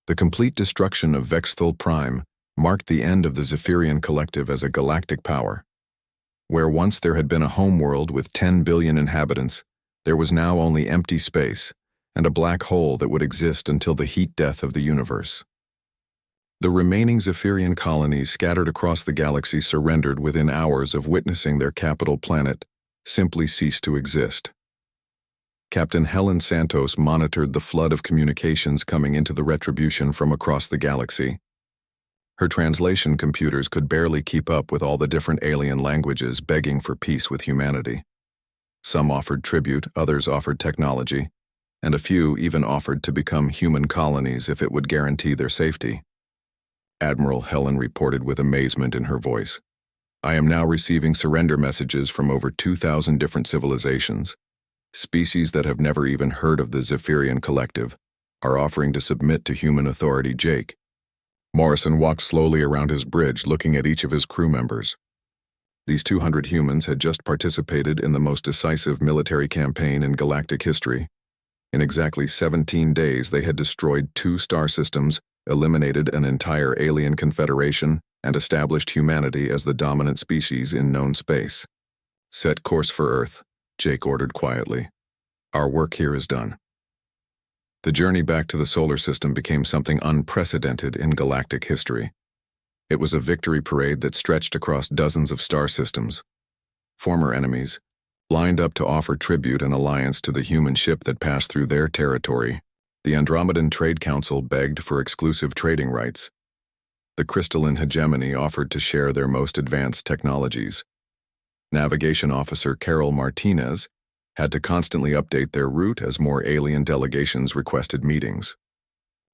The complete destruction of Vexthul Prime marked the end of the Zephyrian Collective as a galactic power. Where once there had been a homeworld with 10 billion inhabitants, there was now only empty space and a black hole that would exist until the heat death of the universe. The remaining Zephyrian colonies scattered across the galaxy surrendered within hours of witnessing their capital planet simply cease to exist. Captain Helen Santos monitored the flood of communications coming into the Retribution from across the galaxy. Her translation computers could barely keep up with all the different alien languages begging for peace with humanity. Some offered tribute, others offered technology, and a few even offered to become human colonies if it would guarantee their safety. Admiral Helen reported with amazement in her voice. I am now receiving surrender messages from over 2,000 different civilizations. Species that have never even heard of the Zephyrian Collective are offering to submit to human authority. Jake. Morrison walked slowly around his bridge, looking at each of his crew members. These 200 humans had just participated in the most decisive military campaign in galactic history. In exactly 17 days, they had destroyed 2 star systems, eliminated an entire alien confederation, and established humanity as the dominant species in known space. Set course for Earth, Jake ordered quietly. Our work here is done. The journey back to the solar system became something unprecedented in galactic history. It was a victory parade that stretched across dozens of star systems. Former enemies lined up to offer tribute and alliance to the human ship that passed through their territory. The Andromedan Trade Council begged for exclusive trading rights. The crystalline hegemony offered to share their most advanced technologies. Navigation Officer Carol Martinez had to constantly update their route as more alien delegations requested meetings.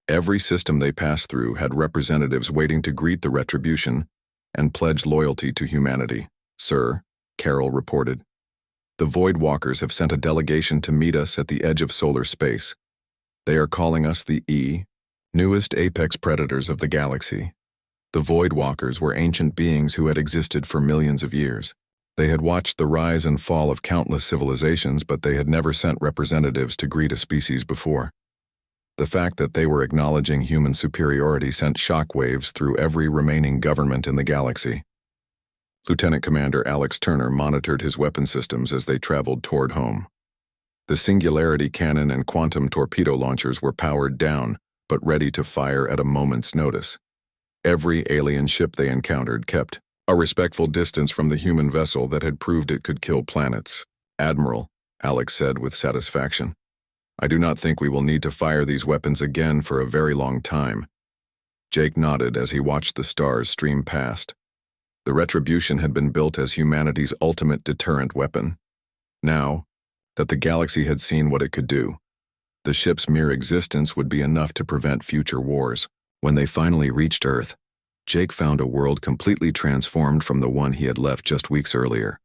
Every system they passed through had representatives waiting to greet the Retribution and pledge loyalty to humanity. Sir, Carol reported, the Void Walkers have sent a delegation to meet us at the edge of solar space. They are calling us the newest apex predators of the galaxy. The Void Walkers were ancient beings who had existed for millions of years. They had watched the rise and fall of countless civilizations, but they had never sent representatives to greet a species before. The fact that they were acknowledging human superiority sent shockwaves through every remaining government in the galaxy. Lieutenant Commander Alex Turner monitored his weapon systems as they traveled toward home. The Singularity Cannon and Quantum Torpedo launchers were powered down, but ready to fire at a moment's notice. Every alien ship they encountered kept a respectful distance from the human vessel that had proved it could kill planets. Admiral, Alex said with satisfaction, I do not think we will need to fire these weapons again for a very long time. Jake nodded as he watched the stars stream past. The Retribution had been built as humanity's ultimate deterrent weapon. Now that the galaxy had seen what it could do, the ship's mere existence would be enough to prevent future wars. When they finally reached Earth, Jake found a world completely transformed from the one he had left just weeks earlier.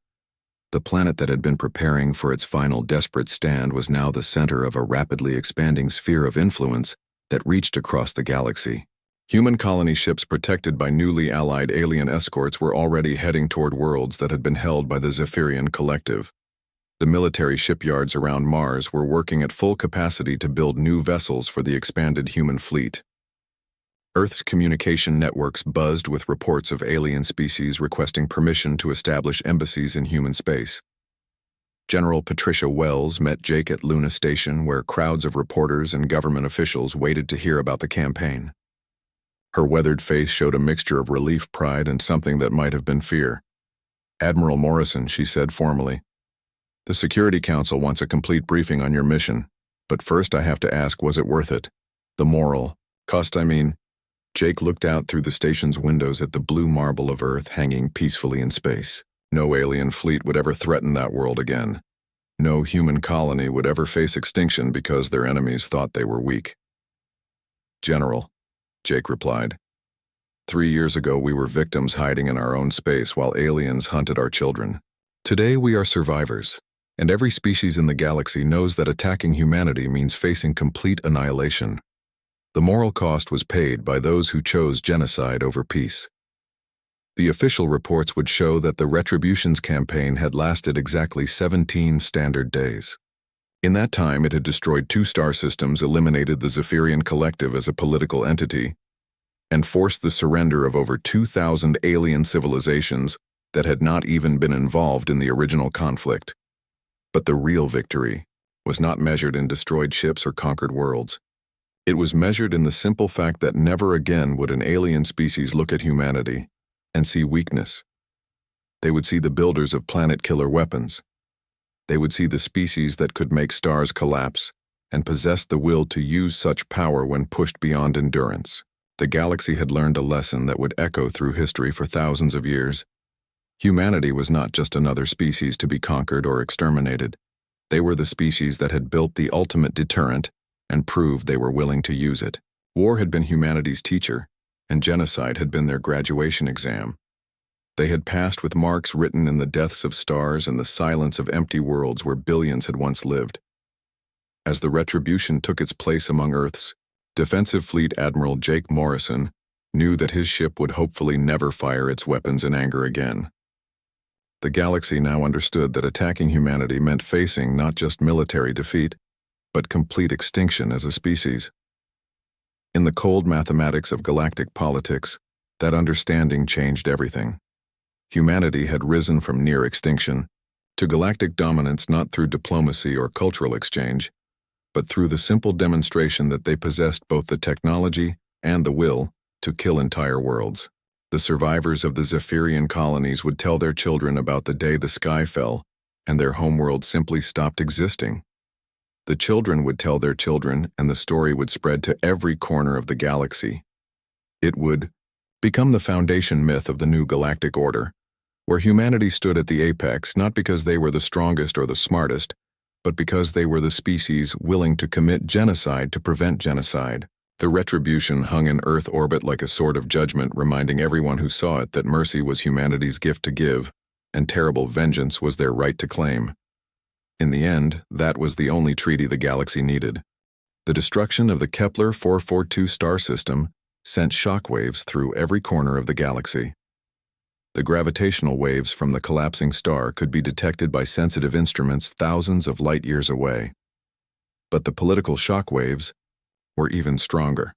The planet that had been preparing for its final desperate stand was now the center of a rapidly expanding sphere of influence that reached across the galaxy. Human colony ships protected by newly allied alien escorts were already heading toward worlds that had been held by the Zephyrian Collective. The military shipyards around Mars were working at full capacity to build new vessels for the expanded human fleet. Earth's communication networks buzzed with reports of alien species requesting permission to establish embassies in human space. General Patricia Wells met Jake at Luna Station, where crowds of reporters and government officials waited to hear about the campaign. Her weathered face showed a mixture of relief, pride, and something that might have been fear. Admiral Morrison, she said formally, the Security Council wants a complete briefing on your mission, but first I have to ask, was it worth it? The moral cost, I mean. Jake looked out through the station's windows at the blue marble of Earth hanging peacefully in space. No alien fleet would ever threaten that world again. No human colony would ever face extinction because their enemies thought they were weak. General, Jake replied, 3 years ago we were victims hiding in our own space while aliens hunted our children. Today we are survivors, and every species in the galaxy knows that attacking humanity means facing complete annihilation. The moral cost was paid by those who chose genocide over peace. The official reports would show that the Retribution's campaign had lasted exactly 17 standard days. In that time, it had destroyed 2 star systems, eliminated the Zephyrian Collective as a political entity, and forced the surrender of over 2,000 alien civilizations that had not even been involved in the original conflict. But the real victory was not measured in destroyed ships or conquered worlds. It was measured in the simple fact that never again would an alien species look at humanity and see weakness. They would see the builders of planet-killer weapons. They would see the species that could make stars collapse and possessed the will to use such power when pushed beyond endurance. The galaxy had learned a lesson that would echo through history for thousands of years. Humanity was not just another species to be conquered or exterminated. They were the species that had built the ultimate deterrent and proved they were willing to use it. War had been humanity's teacher, and genocide had been their graduation exam. They had passed with marks written in the deaths of stars and the silence of empty worlds where billions had once lived. As the retribution took its place among Earth's, Defensive Fleet Admiral Jake Morrison knew that his ship would hopefully never fire its weapons in anger again. The galaxy now understood that attacking humanity meant facing not just military defeat, but complete extinction as a species. In the cold mathematics of galactic politics, that understanding changed everything. Humanity had risen from near extinction to galactic dominance not through diplomacy or cultural exchange, but through the simple demonstration that they possessed both the technology and the will to kill entire worlds. The survivors of the Zephyrian colonies would tell their children about the day the sky fell and their homeworld simply stopped existing. The children would tell their children, and the story would spread to every corner of the galaxy. It would become the foundation myth of the new galactic order, where humanity stood at the apex not because they were the strongest or the smartest, but because they were the species willing to commit genocide to prevent genocide. The retribution hung in Earth orbit like a sword of judgment, reminding everyone who saw it that mercy was humanity's gift to give, and terrible vengeance was their right to claim. In the end, that was the only treaty the galaxy needed. The destruction of the Kepler 442 star system sent shockwaves through every corner of the galaxy. The gravitational waves from the collapsing star could be detected by sensitive instruments thousands of light-years away. But the political shockwaves were even stronger.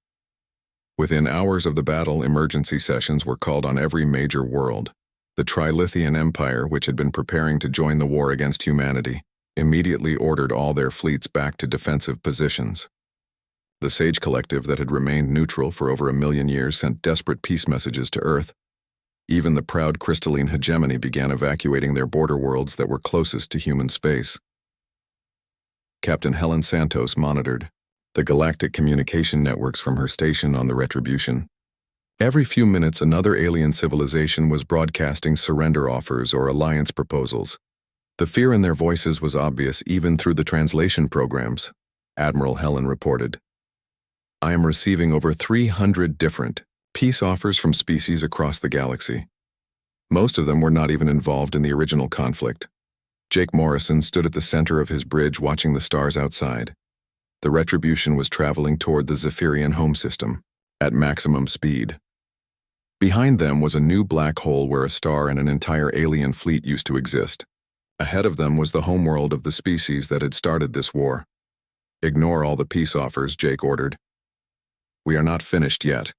Within hours of the battle, emergency sessions were called on every major world. The Trilithian Empire, which had been preparing to join the war against humanity, immediately ordered all their fleets back to defensive positions. The Sage Collective that had remained neutral for over 1,000,000 years sent desperate peace messages to Earth. Even the proud crystalline hegemony began evacuating their border worlds that were closest to human space. Captain Helen Santos monitored the galactic communication networks from her station on the Retribution. Every few minutes, another alien civilization was broadcasting surrender offers or alliance proposals. The fear in their voices was obvious even through the translation programs, Admiral Helen reported. I am receiving over 300 different peace offers from species across the galaxy. Most of them were not even involved in the original conflict. Jake Morrison stood at the center of his bridge watching the stars outside. The Retribution was traveling toward the Zephyrian home system at maximum speed. Behind them was a new black hole where a star and an entire alien fleet used to exist. Ahead of them was the homeworld of the species that had started this war. Ignore all the peace offers, Jake ordered. We are not finished yet.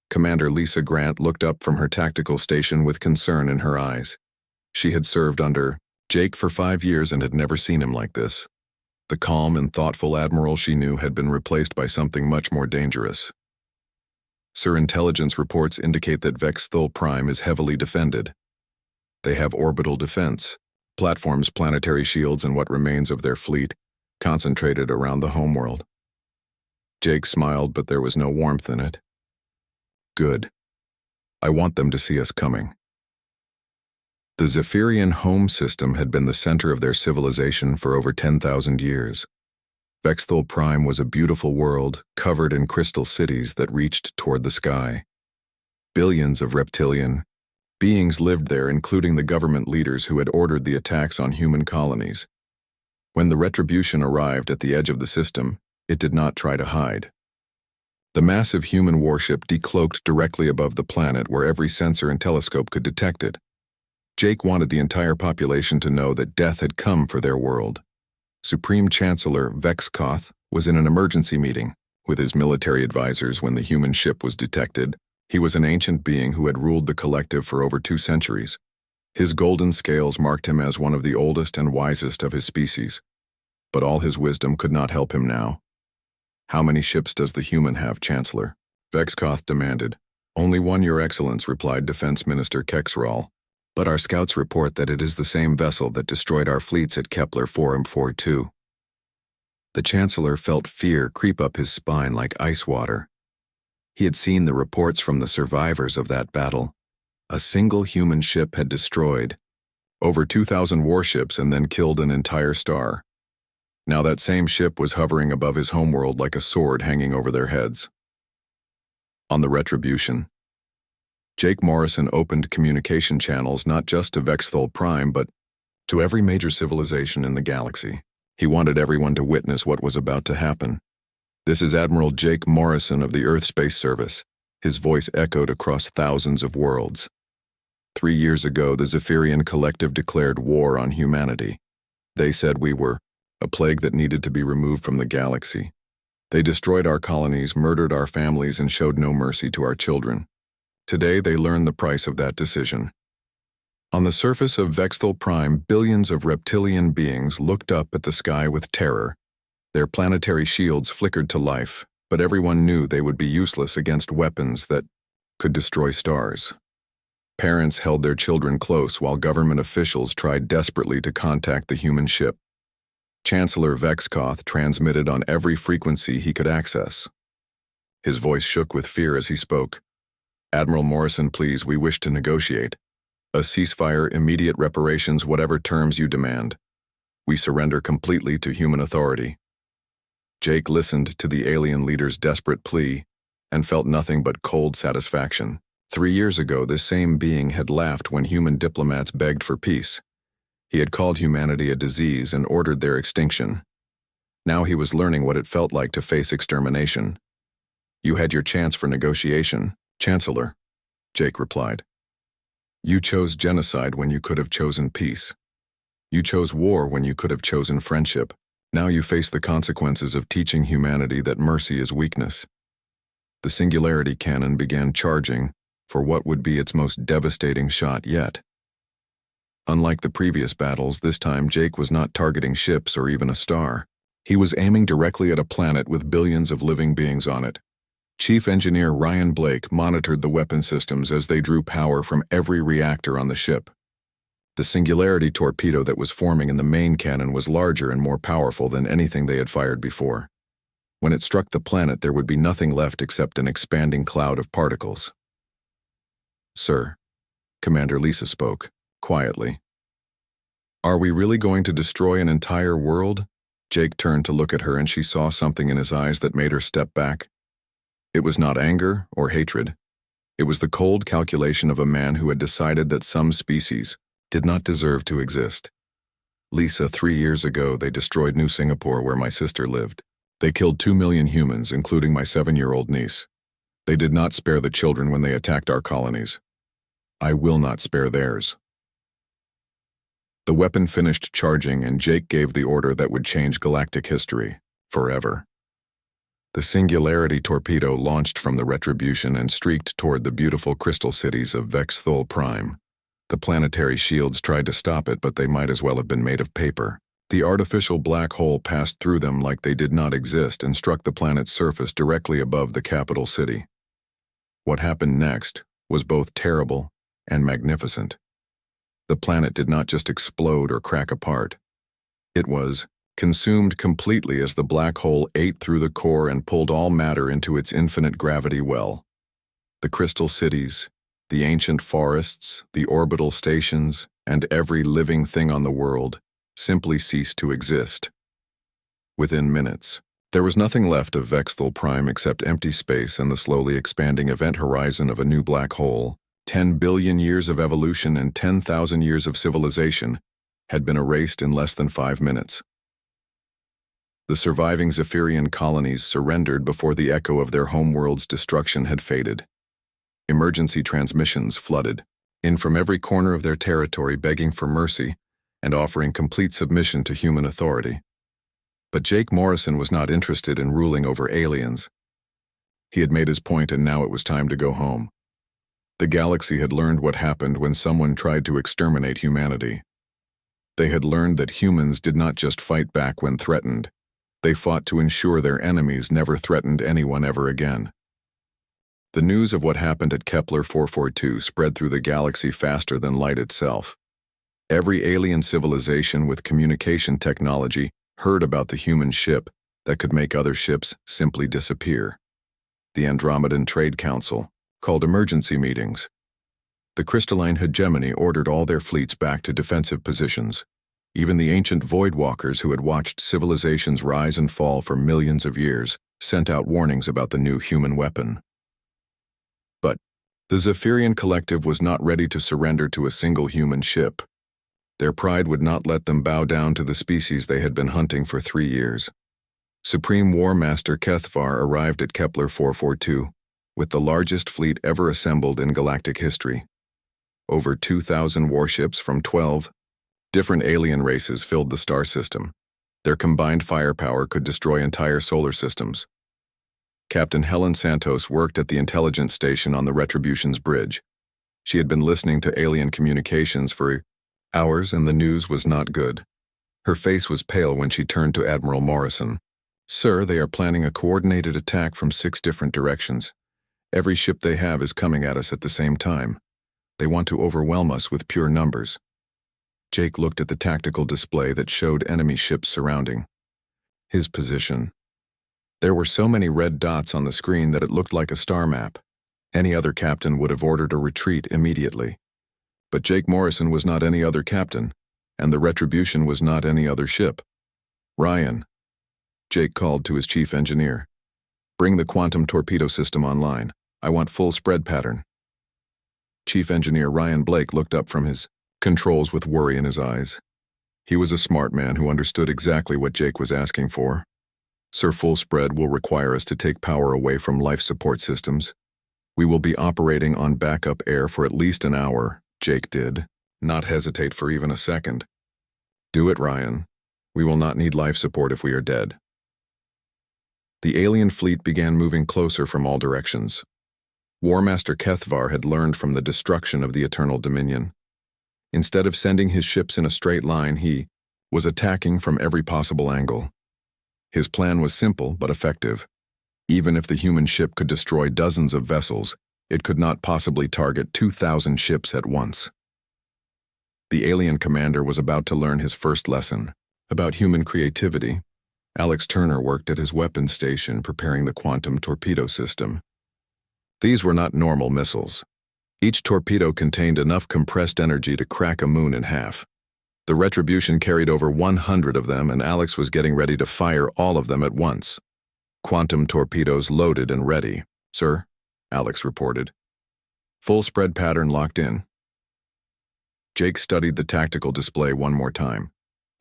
Commander Lisa Grant looked up from her tactical station with concern in her eyes. She had served under Jake for 5 years and had never seen him like this. The calm and thoughtful admiral she knew had been replaced by something much more dangerous. Sir, intelligence reports indicate that Vexthul Prime is heavily defended. They have orbital defense, platforms, planetary shields, and what remains of their fleet, concentrated around the homeworld. Jake smiled, but there was no warmth in it. Good. I want them to see us coming. The Zephyrian home system had been the center of their civilization for over 10,000 years. Vexthul Prime was a beautiful world covered in crystal cities that reached toward the sky. Billions of reptilian beings lived there, including the government leaders who had ordered the attacks on human colonies. When the Retribution arrived at the edge of the system, it did not try to hide. The massive human warship decloaked directly above the planet where every sensor and telescope could detect it. Jake wanted the entire population to know that death had come for their world. Supreme Chancellor Vexkoth was in an emergency meeting with his military advisors when the human ship was detected. He was an ancient being who had ruled the collective for over 2 centuries. His golden scales marked him as one of the oldest and wisest of his species. But all his wisdom could not help him now. "How many ships does the human have, Chancellor?" Vexkoth demanded. "Only one, Your Excellence," replied Defense Minister Kexral. "But our scouts report that it is the same vessel that destroyed our fleets at Kepler 4M42. The Chancellor felt fear creep up his spine like ice water. He had seen the reports from the survivors of that battle. A single human ship had destroyed over 2,000 warships and then killed an entire star. Now that same ship was hovering above his homeworld like a sword hanging over their heads. On the Retribution, Jake Morrison opened communication channels not just to Vexthol Prime but to every major civilization in the galaxy. He wanted everyone to witness what was about to happen. "This is Admiral Jake Morrison of the Earth Space Service." His voice echoed across thousands of worlds. 3 years ago, the Zephyrian Collective declared war on humanity. They said we were a plague that needed to be removed from the galaxy. They destroyed our colonies, murdered our families, and showed no mercy to our children. Today, they learned the price of that decision. On the surface of Vexthol Prime, billions of reptilian beings looked up at the sky with terror. Their planetary shields flickered to life, but everyone knew they would be useless against weapons that could destroy stars. Parents held their children close while government officials tried desperately to contact the human ship. Chancellor Vexkoth transmitted on every frequency he could access. His voice shook with fear as he spoke. "Admiral Morrison, please, we wish to negotiate. A ceasefire, immediate reparations, whatever terms you demand. We surrender completely to human authority." Jake listened to the alien leader's desperate plea and felt nothing but cold satisfaction. 3 years ago, this same being had laughed when human diplomats begged for peace. He had called humanity a disease and ordered their extinction. Now he was learning what it felt like to face extermination. "You had your chance for negotiation, Chancellor," Jake replied. "You chose genocide when you could have chosen peace. You chose war when you could have chosen friendship. Now you face the consequences of teaching humanity that mercy is weakness." The Singularity Cannon began charging for what would be its most devastating shot yet. Unlike the previous battles, this time Jake was not targeting ships or even a star. He was aiming directly at a planet with billions of living beings on it. Chief Engineer Ryan Blake monitored the weapon systems as they drew power from every reactor on the ship. The Singularity torpedo that was forming in the main cannon was larger and more powerful than anything they had fired before. When it struck the planet, there would be nothing left except an expanding cloud of particles. "Sir," Commander Lisa spoke, quietly. "Are we really going to destroy an entire world?" Jake turned to look at her and she saw something in his eyes that made her step back. It was not anger or hatred. It was the cold calculation of a man who had decided that some species did not deserve to exist. "Lisa, 3 years ago, they destroyed New Singapore where my sister lived. They killed 2 million humans, including my 7-year-old niece. They did not spare the children when they attacked our colonies. I will not spare theirs." The weapon finished charging and Jake gave the order that would change galactic history, forever. The Singularity torpedo launched from the Retribution and streaked toward the beautiful crystal cities of Vexthol Prime. The planetary shields tried to stop it, but they might as well have been made of paper. The artificial black hole passed through them like they did not exist and struck the planet's surface directly above the capital city. What happened next was both terrible and magnificent. The planet did not just explode or crack apart. It was consumed completely as the black hole ate through the core and pulled all matter into its infinite gravity well. The crystal cities, the ancient forests, the orbital stations, and every living thing on the world simply ceased to exist. Within minutes, there was nothing left of Vexthol Prime except empty space and the slowly expanding event horizon of a new black hole. 10 billion years of evolution and 10,000 years of civilization had been erased in less than 5 minutes. The surviving Zephyrian colonies surrendered before the echo of their homeworld's destruction had faded. Emergency transmissions flooded in from every corner of their territory, begging for mercy and offering complete submission to human authority. But Jake Morrison was not interested in ruling over aliens. He had made his point and now it was time to go home. The galaxy had learned what happened when someone tried to exterminate humanity. They had learned that humans did not just fight back when threatened. They fought to ensure their enemies never threatened anyone ever again. The news of what happened at Kepler 442 spread through the galaxy faster than light itself. Every alien civilization with communication technology heard about the human ship that could make other ships simply disappear. The Andromedan Trade Council called emergency meetings. The crystalline hegemony ordered all their fleets back to defensive positions. Even the ancient Voidwalkers who had watched civilizations rise and fall for millions of years sent out warnings about the new human weapon. But the Zephyrian Collective was not ready to surrender to a single human ship. Their pride would not let them bow down to the species they had been hunting for 3 years. Supreme War Master Kethvar arrived at Kepler 442 with the largest fleet ever assembled in galactic history. Over 2,000 warships from 12 different alien races filled the star system. Their combined firepower could destroy entire solar systems. Captain Helen Santos worked at the intelligence station on the Retribution's bridge. She had been listening to alien communications for hours and the news was not good. Her face was pale when she turned to Admiral Morrison. "Sir, they are planning a coordinated attack from 6 different directions. Every ship they have is coming at us at the same time. They want to overwhelm us with pure numbers." Jake looked at the tactical display that showed enemy ships surrounding his position. There were so many red dots on the screen that it looked like a star map. Any other captain would have ordered a retreat immediately. But Jake Morrison was not any other captain, and the Retribution was not any other ship. "Ryan," Jake called to his chief engineer. "Bring the quantum torpedo system online. I want full spread pattern." Chief Engineer Ryan Blake looked up from his controls with worry in his eyes. He was a smart man who understood exactly what Jake was asking for. "Sir, full spread will require us to take power away from life support systems. We will be operating on backup air for at least an hour," Jake did not hesitate for even a second. "Do it, Ryan. We will not need life support if we are dead." The alien fleet began moving closer from all directions. War Master Kethvar had learned from the destruction of the Eternal Dominion. Instead of sending his ships in a straight line, he was attacking from every possible angle. His plan was simple but effective. Even if the human ship could destroy dozens of vessels, it could not possibly target 2,000 ships at once. The alien commander was about to learn his first lesson about human creativity. Alex Turner worked at his weapons station preparing the quantum torpedo system. These were not normal missiles. Each torpedo contained enough compressed energy to crack a moon in half. The Retribution carried over 100 of them, and Alex was getting ready to fire all of them at once. "Quantum torpedoes loaded and ready, sir," Alex reported. "Full spread pattern locked in." Jake studied the tactical display one more time.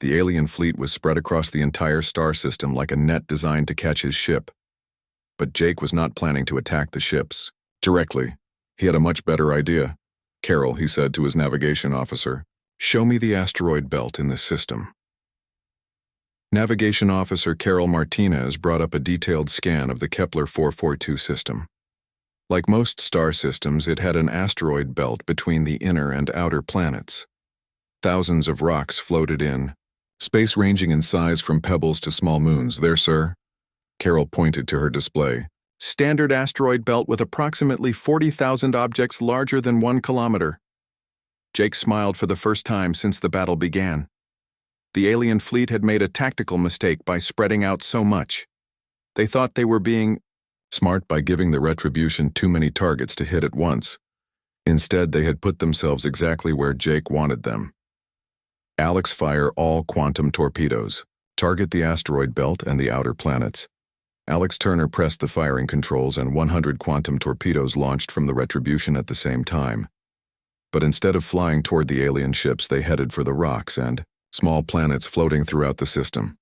The alien fleet was spread across the entire star system like a net designed to catch his ship. But Jake was not planning to attack the ships directly. He had a much better idea. "Carol," he said to his navigation officer, "show me the asteroid belt in this system." Navigation Officer Carol Martinez brought up a detailed scan of the Kepler 442 system. Like most star systems, it had an asteroid belt between the inner and outer planets. Thousands of rocks floated in, space ranging in size from pebbles to small moons. "There, sir." Carol pointed to her display. "Standard asteroid belt with approximately 40,000 objects larger than 1 kilometer. Jake smiled for the first time since the battle began. The alien fleet had made a tactical mistake by spreading out so much. They thought they were being smart by giving the Retribution too many targets to hit at once. Instead, they had put themselves exactly where Jake wanted them. "Alex, fire all quantum torpedoes. Target the asteroid belt and the outer planets." Alex Turner pressed the firing controls and 100 quantum torpedoes launched from the Retribution at the same time. But instead of flying toward the alien ships, they headed for the rocks and small planets floating throughout the system.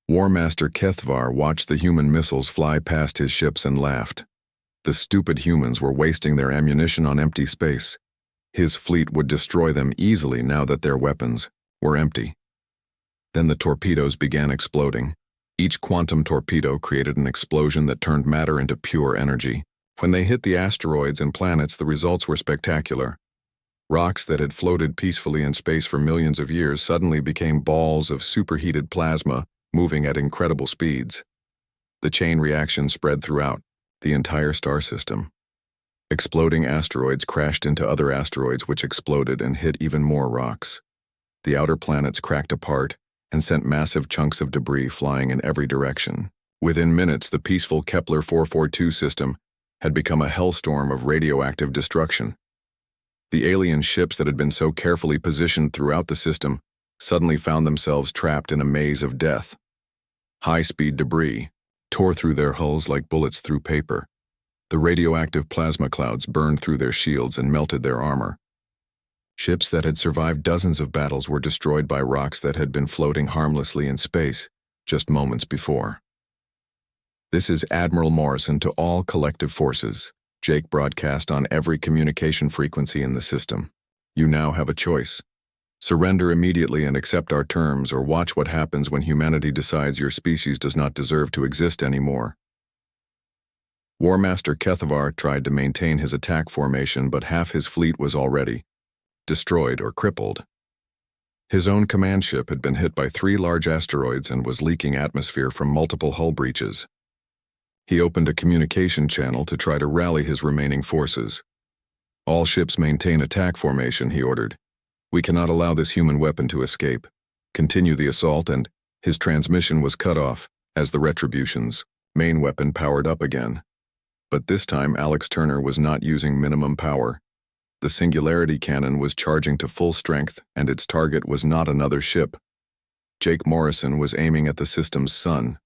War Master Kethvar watched the human missiles fly past his ships and laughed. The stupid humans were wasting their ammunition on empty space. His fleet would destroy them easily now that their weapons were empty. Then the torpedoes began exploding. Each quantum torpedo created an explosion that turned matter into pure energy. When they hit the asteroids and planets, the results were spectacular. Rocks that had floated peacefully in space for millions of years suddenly became balls of superheated plasma, moving at incredible speeds. The chain reaction spread throughout the entire star system. Exploding asteroids crashed into other asteroids, which exploded and hit even more rocks. The outer planets cracked apart and sent massive chunks of debris flying in every direction. Within minutes, the peaceful Kepler 442 system had become a hellstorm of radioactive destruction. The alien ships that had been so carefully positioned throughout the system suddenly found themselves trapped in a maze of death. High-speed debris tore through their hulls like bullets through paper. The radioactive plasma clouds burned through their shields and melted their armor. Ships that had survived dozens of battles were destroyed by rocks that had been floating harmlessly in space just moments before. This is Admiral Morrison to all collective forces. Jake broadcast on every communication frequency in the system. You now have a choice. Surrender immediately and accept our terms, or watch what happens when humanity decides your species does not deserve to exist anymore. War Master Kethavar tried to maintain his attack formation, but half his fleet was already destroyed or crippled. His own command ship had been hit by 3 large asteroids and was leaking atmosphere from multiple hull breaches. He opened a communication channel to try to rally his remaining forces. All ships maintain attack formation, he ordered. We cannot allow this human weapon to escape. Continue the assault, and his transmission was cut off as the Retribution's main weapon powered up again. But this time Alex Turner was not using minimum power. The Singularity cannon was charging to full strength, and its target was not another ship. Jake Morrison was aiming at the system's sun.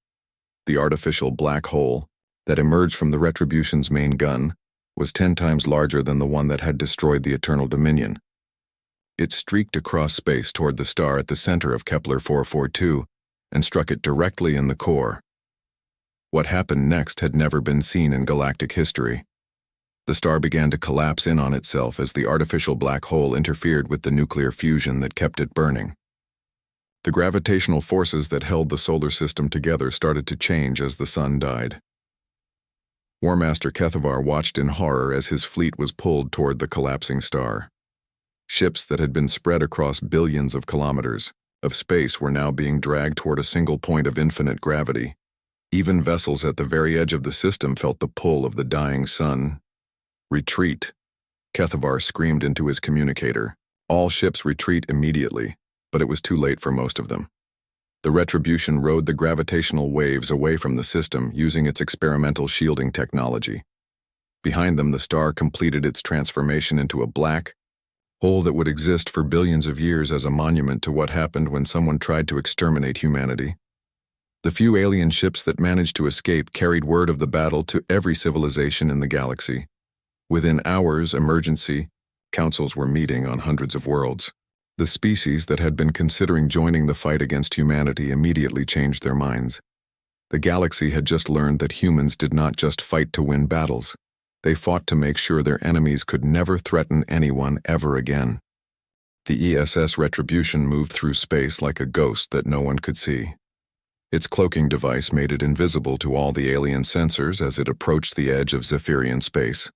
The artificial black hole that emerged from the Retribution's main gun was 10 times larger than the one that had destroyed the Eternal Dominion. It streaked across space toward the star at the center of Kepler 442 and struck it directly in the core. What happened next had never been seen in galactic history. The star began to collapse in on itself as the artificial black hole interfered with the nuclear fusion that kept it burning. The gravitational forces that held the solar system together started to change as the sun died. War Master Kethavar watched in horror as his fleet was pulled toward the collapsing star. Ships that had been spread across billions of kilometers of space were now being dragged toward a single point of infinite gravity. Even vessels at the very edge of the system felt the pull of the dying sun. Retreat, Kethavar screamed into his communicator. All ships retreat immediately, but it was too late for most of them. The Retribution rode the gravitational waves away from the system using its experimental shielding technology. Behind them, the star completed its transformation into a black hole that would exist for billions of years as a monument to what happened when someone tried to exterminate humanity. The few alien ships that managed to escape carried word of the battle to every civilization in the galaxy. Within hours, emergency councils were meeting on hundreds of worlds. The species that had been considering joining the fight against humanity immediately changed their minds. The galaxy had just learned that humans did not just fight to win battles. They fought to make sure their enemies could never threaten anyone ever again. The ESS Retribution moved through space like a ghost that no one could see. Its cloaking device made it invisible to all the alien sensors as it approached the edge of Zephyrian space.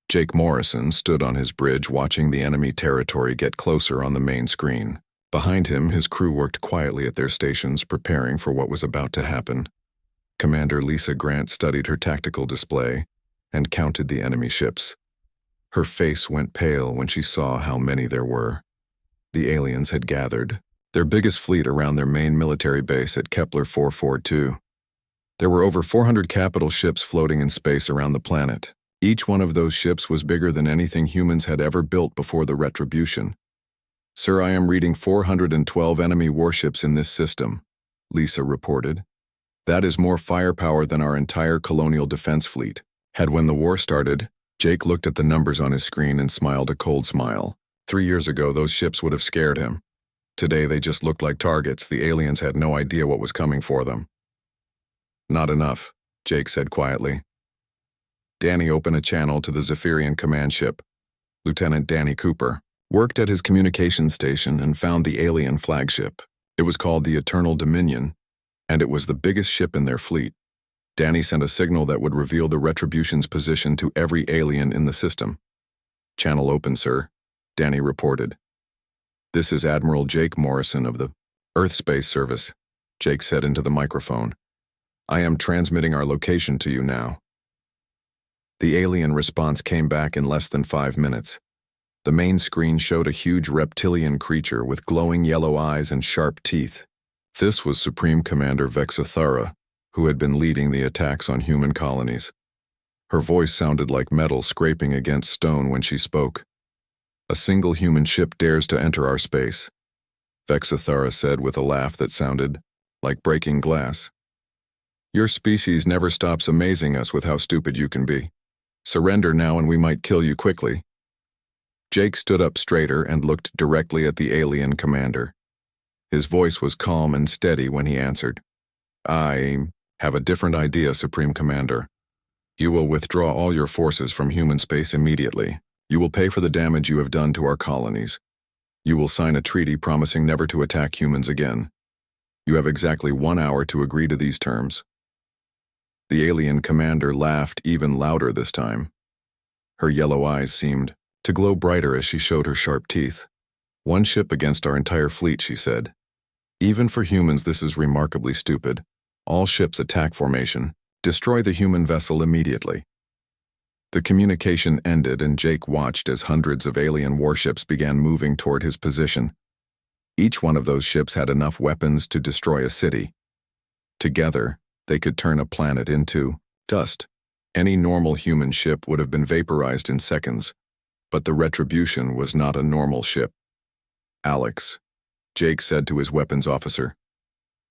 Jake Morrison stood on his bridge watching the enemy territory get closer on the main screen. Behind him, his crew worked quietly at their stations, preparing for what was about to happen. Commander Lisa Grant studied her tactical display and counted the enemy ships. Her face went pale when she saw how many there were. The aliens had gathered their biggest fleet around their main military base at Kepler 442. There were over 400 capital ships floating in space around the planet. Each one of those ships was bigger than anything humans had ever built before the Retribution. "Sir, I am reading 412 enemy warships in this system," Lisa reported. "That is more firepower than our entire colonial defense fleet." When the war started, Jake looked at the numbers on his screen and smiled a cold smile. 3 years ago, those ships would have scared him. Today, they just looked like targets. The aliens had no idea what was coming for them. "Not enough," Jake said quietly. Danny opened a channel to the Zephyrian command ship. Lieutenant Danny Cooper worked at his communications station and found the alien flagship. It was called the Eternal Dominion, And it was the biggest ship in their fleet. Danny sent a signal that would reveal the Retribution's position to every alien in the system. "Channel open, sir," Danny reported. "This is Admiral Jake Morrison of the Earth Space Service," Jake said into the microphone. "I am transmitting our location to you now." The alien response came back in less than 5 minutes. The main screen showed a huge reptilian creature with glowing yellow eyes and sharp teeth. This was Supreme Commander Vexathara, who had been leading the attacks on human colonies. Her voice sounded like metal scraping against stone when she spoke. "A single human ship dares to enter our space," Vexathara said with a laugh that sounded like breaking glass. "Your species never stops amazing us with how stupid you can be. Surrender now and we might kill you quickly." Jake stood up straighter and looked directly at the alien commander. His voice was calm and steady when he answered. "I have a different idea, Supreme Commander. You will withdraw all your forces from human space immediately. You will pay for the damage you have done to our colonies. You will sign a treaty promising never to attack humans again. You have exactly 1 hour to agree to these terms." The alien commander laughed even louder this time. Her yellow eyes seemed to glow brighter as she showed her sharp teeth. "One ship against our entire fleet," she said. "Even for humans, this is remarkably stupid. All ships attack formation. Destroy the human vessel immediately." The communication ended and Jake watched as hundreds of alien warships began moving toward his position. Each one of those ships had enough weapons to destroy a city. Together, they could turn a planet into dust. Any normal human ship would have been vaporized in seconds, but the Retribution was not a normal ship. "Alex," Jake said to his weapons officer.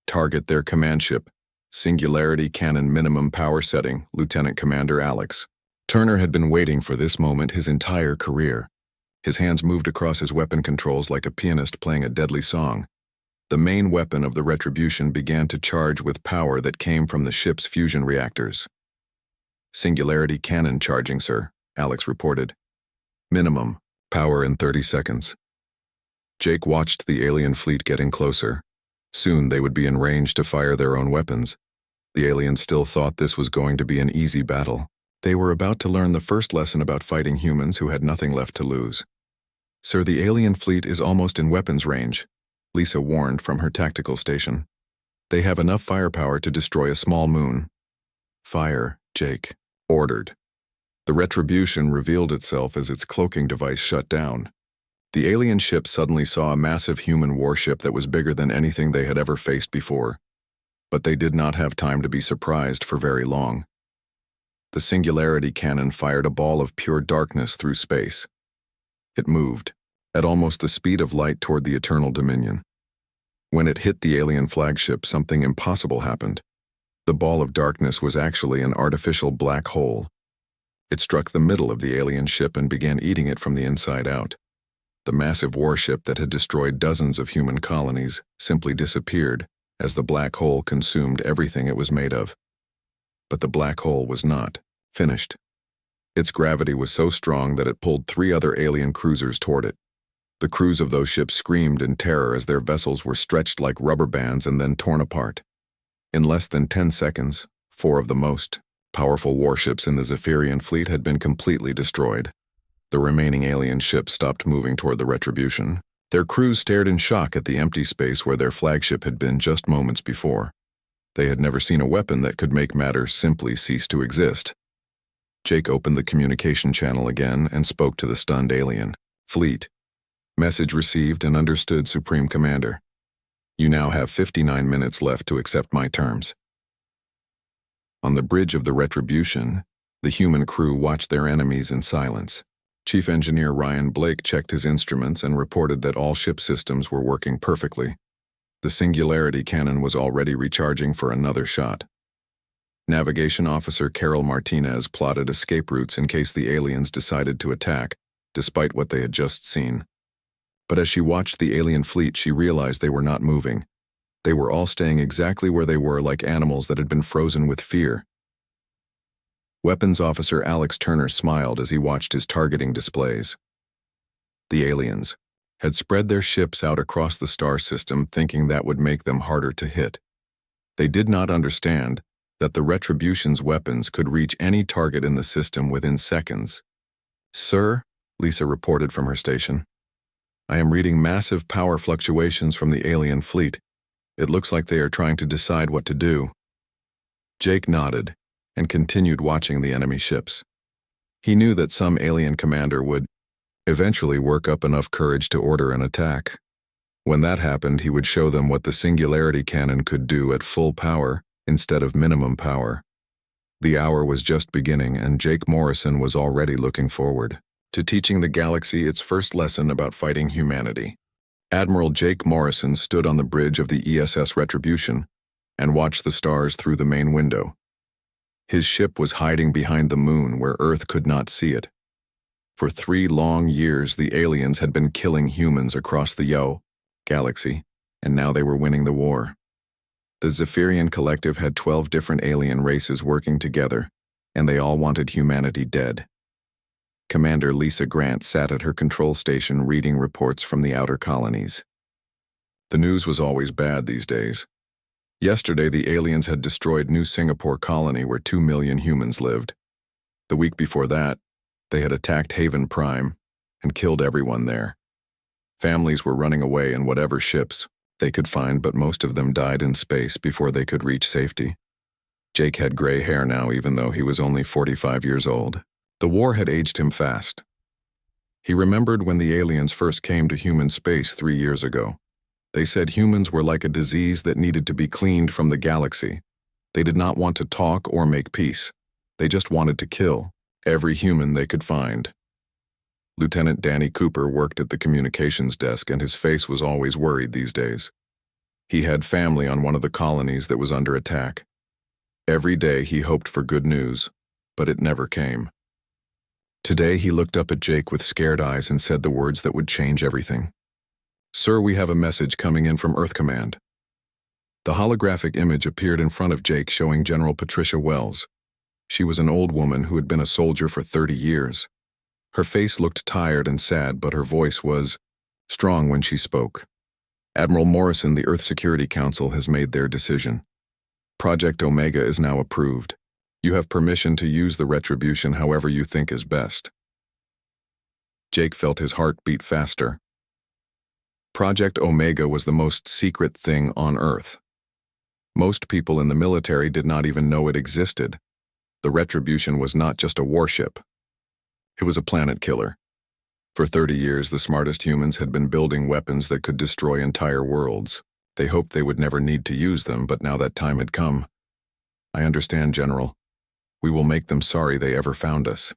"Target their command ship. Singularity cannon minimum power setting, Lieutenant Commander Alex." Turner had been waiting for this moment his entire career. His hands moved across his weapon controls like a pianist playing a deadly song. The main weapon of the Retribution began to charge with power that came from the ship's fusion reactors. "Singularity cannon charging, sir," Alex reported. "Minimum power in 30 seconds." Jake watched the alien fleet getting closer. Soon they would be in range to fire their own weapons. The aliens still thought this was going to be an easy battle. They were about to learn the first lesson about fighting humans who had nothing left to lose. "Sir, the alien fleet is almost in weapons range," Lisa warned from her tactical station. "They have enough firepower to destroy a small moon." "Fire," Jake ordered. The Retribution revealed itself as its cloaking device shut down. The alien ship suddenly saw a massive human warship that was bigger than anything they had ever faced before. But they did not have time to be surprised for very long. The Singularity cannon fired a ball of pure darkness through space. It moved, at almost the speed of light toward the Eternal Dominion. When it hit the alien flagship, something impossible happened. The ball of darkness was actually an artificial black hole. It struck the middle of the alien ship and began eating it from the inside out. The massive warship that had destroyed dozens of human colonies simply disappeared as the black hole consumed everything it was made of. But the black hole was not finished. Its gravity was so strong that it pulled 3 other alien cruisers toward it. The crews of those ships screamed in terror as their vessels were stretched like rubber bands and then torn apart. In less than 10 seconds, 4 of the most powerful warships in the Zephyrian fleet had been completely destroyed. The remaining alien ships stopped moving toward the Retribution. Their crews stared in shock at the empty space where their flagship had been just moments before. They had never seen a weapon that could make matter simply cease to exist. Jake opened the communication channel again and spoke to the stunned alien fleet. "Message received and understood, Supreme Commander. You now have 59 minutes left to accept my terms." On the bridge of the Retribution, the human crew watched their enemies in silence. Chief Engineer Ryan Blake checked his instruments and reported that all ship systems were working perfectly. The Singularity cannon was already recharging for another shot. Navigation Officer Carol Martinez plotted escape routes in case the aliens decided to attack, despite what they had just seen. But as she watched the alien fleet, she realized they were not moving. They were all staying exactly where they were, like animals that had been frozen with fear. Weapons Officer Alex Turner smiled as he watched his targeting displays. The aliens had spread their ships out across the star system, thinking that would make them harder to hit. They did not understand that the Retribution's weapons could reach any target in the system within seconds. "Sir," Lisa reported from her station, "I am reading massive power fluctuations from the alien fleet. It looks like they are trying to decide what to do." Jake nodded and continued watching the enemy ships. He knew that some alien commander would eventually work up enough courage to order an attack. When that happened, he would show them what the singularity cannon could do at full power instead of minimum power. The hour was just beginning, and Jake Morrison was already looking forward to teaching the galaxy its first lesson about fighting humanity. Admiral Jake Morrison stood on the bridge of the ESS Retribution and watched the stars through the main window. His ship was hiding behind the moon where Earth could not see it. For 3 long years, the aliens had been killing humans across the galaxy, and now they were winning the war. The Zephyrian Collective had 12 different alien races working together, and they all wanted humanity dead. Commander Lisa Grant sat at her control station reading reports from the outer colonies. The news was always bad these days. Yesterday, the aliens had destroyed New Singapore Colony where 2 million humans lived. The week before that, they had attacked Haven Prime and killed everyone there. Families were running away in whatever ships they could find, but most of them died in space before they could reach safety. Jake had gray hair now, even though he was only 45 years old. The war had aged him fast. He remembered when the aliens first came to human space 3 years ago. They said humans were like a disease that needed to be cleaned from the galaxy. They did not want to talk or make peace. They just wanted to kill every human they could find. Lieutenant Danny Cooper worked at the communications desk, and his face was always worried these days. He had family on one of the colonies that was under attack. Every day he hoped for good news, but it never came. Today he looked up at Jake with scared eyes and said the words that would change everything. "Sir, we have a message coming in from Earth Command." The holographic image appeared in front of Jake, showing General Patricia Wells. She was an old woman who had been a soldier for 30 years. Her face looked tired and sad, but her voice was strong when she spoke. "Admiral Morrison, the Earth Security Council has made their decision. Project Omega is now approved. You have permission to use the Retribution however you think is best." Jake felt his heart beat faster. Project Omega was the most secret thing on Earth. Most people in the military did not even know it existed. The Retribution was not just a warship. It was a planet killer. For 30 years, the smartest humans had been building weapons that could destroy entire worlds. They hoped they would never need to use them, but now that time had come. "I understand, General. We will make them sorry they ever found us."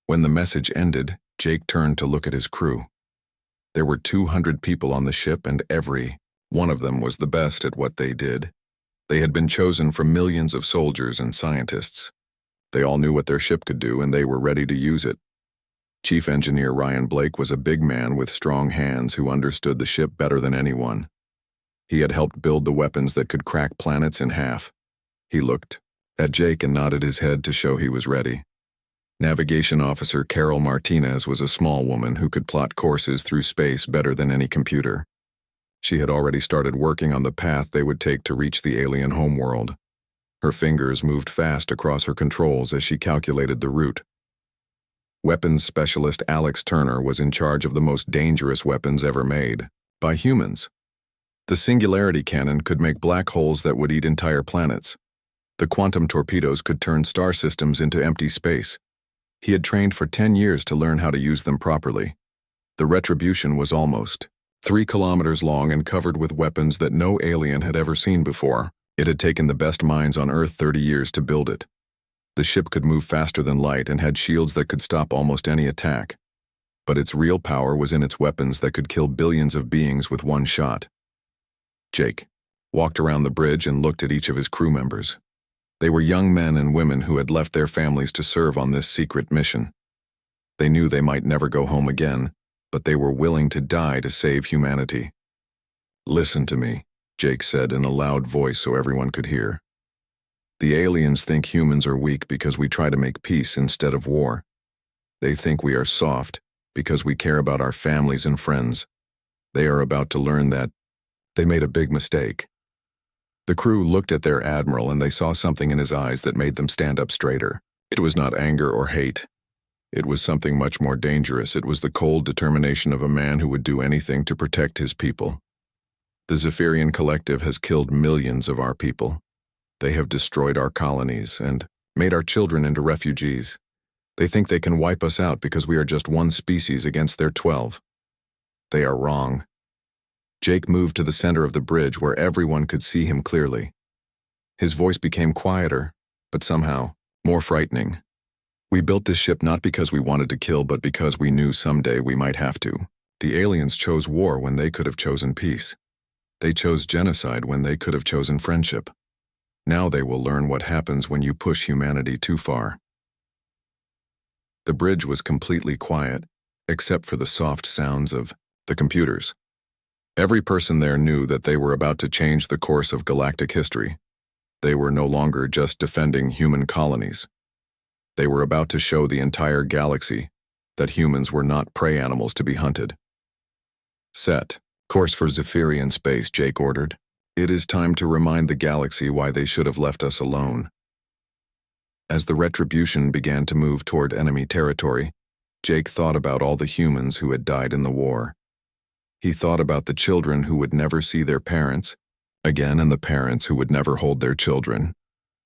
When the message ended, Jake turned to look at his crew. There were 200 people on the ship, and every one of them was the best at what they did. They had been chosen from millions of soldiers and scientists. They all knew what their ship could do, and they were ready to use it. Chief Engineer Ryan Blake was a big man with strong hands who understood the ship better than anyone. He had helped build the weapons that could crack planets in half. He looked at Jake and nodded his head to show he was ready. Navigation Officer Carol Martinez was a small woman who could plot courses through space better than any computer. She had already started working on the path they would take to reach the alien homeworld. Her fingers moved fast across her controls as she calculated the route. Weapons Specialist Alex Turner was in charge of the most dangerous weapons ever made by humans. The Singularity Cannon could make black holes that would eat entire planets. The quantum torpedoes could turn star systems into empty space. He had trained for 10 years to learn how to use them properly. The Retribution was almost 3 kilometers long and covered with weapons that no alien had ever seen before. It had taken the best minds on Earth 30 years to build it. The ship could move faster than light and had shields that could stop almost any attack. But its real power was in its weapons that could kill billions of beings with one shot. Jake walked around the bridge and looked at each of his crew members. They were young men and women who had left their families to serve on this secret mission. They knew they might never go home again, but they were willing to die to save humanity. "Listen to me," Jake said in a loud voice so everyone could hear. "The aliens think humans are weak because we try to make peace instead of war. They think we are soft because we care about our families and friends. They are about to learn that they made a big mistake. The crew looked at their admiral and they saw something in his eyes that made them stand up straighter. It was not anger or hate. It was something much more dangerous. It was the cold determination of a man who would do anything to protect his people. The Zephyrian Collective has killed millions of our people. They have destroyed our colonies and made our children into refugees. They think they can wipe us out because we are just one species against their 12. They are wrong. Jake moved to the center of the bridge where everyone could see him clearly. His voice became quieter, but somehow more frightening. We built this ship not because we wanted to kill, but because we knew someday we might have to. The aliens chose war when they could have chosen peace. They chose genocide when they could have chosen friendship. Now they will learn what happens when you push humanity too far. The bridge was completely quiet, except for the soft sounds of the computers. Every person there knew that they were about to change the course of galactic history. They were no longer just defending human colonies. They were about to show the entire galaxy that humans were not prey animals to be hunted. Set course for Zephyrian space, Jake ordered. It is time to remind the galaxy why they should have left us alone. As the Retribution began to move toward enemy territory, Jake thought about all the humans who had died in the war. He thought about the children who would never see their parents again and the parents who would never hold their children.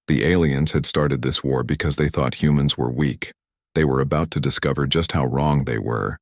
The aliens had started this war because they thought humans were weak. They were about to discover just how wrong they were.